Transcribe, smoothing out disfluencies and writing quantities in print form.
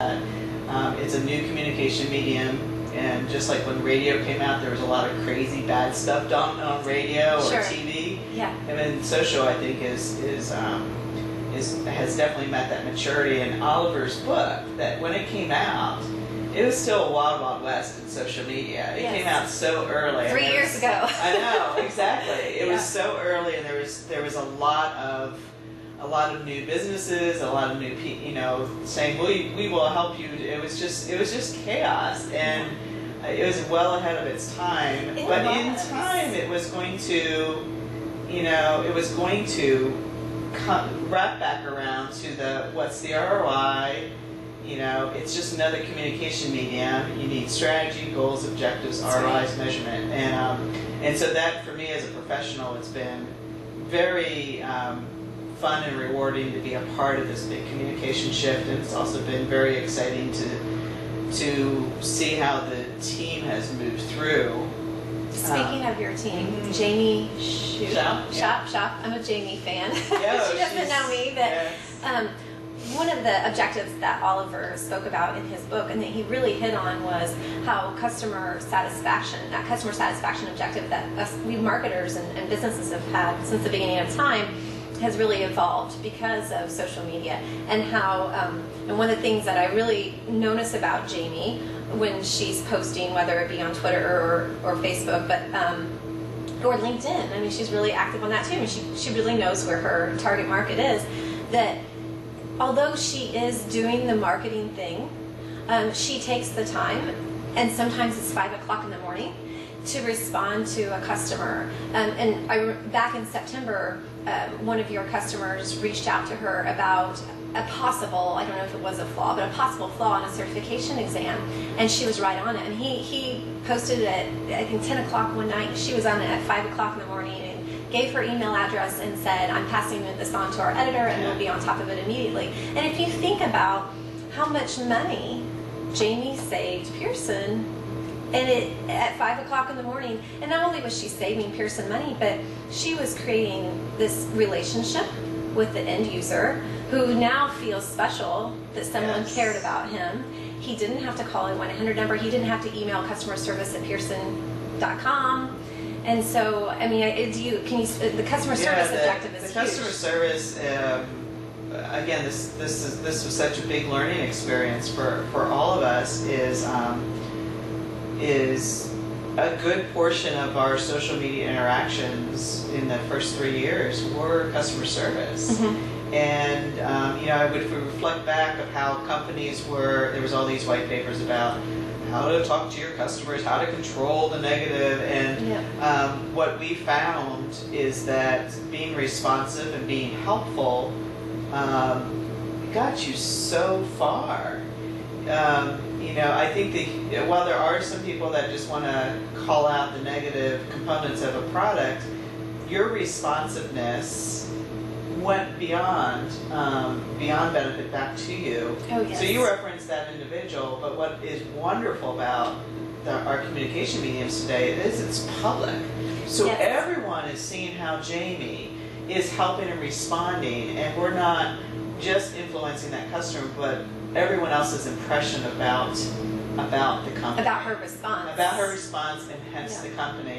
It's a new communication medium, and just like when radio came out, there was a lot of crazy bad stuff done on radio or TV. Yeah. And then social, I think, has definitely met that maturity. And Oliver's book, that when it came out, it was still a wild, wild west in social media. It came out so early. 3 years ago. I know, exactly. It was so early, and there was a lot of new businesses, a lot of new people, saying we will help you. It was just chaos, and it was well ahead of its time. In time, it was going to, wrap back around to what's the ROI. It's just another communication medium. You need strategy, goals, objectives, ROIs, measurement, and so that for me as a professional, it's been very fun and rewarding to be a part of this big communication shift, and it's also been very exciting to see how the team has moved through. Speaking of your team, Jamie Shop. I'm a Jamie fan. Yeah, she doesn't know me, but one of the objectives that Oliver spoke about in his book and that he really hit on was how customer satisfaction objective that we marketers and businesses have had since the beginning of time has really evolved because of social media, and how and one of the things that I really notice about Jamie when she's posting, whether it be on Twitter or Facebook, but or LinkedIn, I mean, she's really active on that too, and she really knows where her target market is, that although she is doing the marketing thing, she takes the time, and sometimes it's 5 o'clock in the morning, to respond to a customer. And back in September, one of your customers reached out to her about a possible, I don't know if it was a flaw, but a possible flaw in a certification exam, and she was right on it. And he posted it at, I think, 10 o'clock one night. She was on it at 5 o'clock in the morning and gave her email address and said, I'm passing this on to our editor, and we'll be on top of it immediately. And if you think about how much money Jamie saved Pearson, and at 5 o'clock in the morning, and not only was she saving Pearson money, but she was creating this relationship with the end user who now feels special that someone cared about him. He didn't have to call a 1-800 number. He didn't have to email customer service at pearson.com. And so, I mean, the customer service objective is huge. The customer service, again, this was such a big learning experience for all of us, is a good portion of our social media interactions in the first 3 years were customer service. And I would reflect back of how companies there was all these white papers about how to talk to your customers, how to control the negative, and what we found is that being responsive and being helpful got you so far. I think that while there are some people that just want to call out the negative components of a product, your responsiveness went beyond benefit back to you. Oh, yes. So you referenced that individual, but what is wonderful about our communication mediums today is it's public. So everyone is seeing how Jamie is helping and responding, and we're not just influencing that customer, but everyone else's impression about the company. About her response. About her response, and hence the company.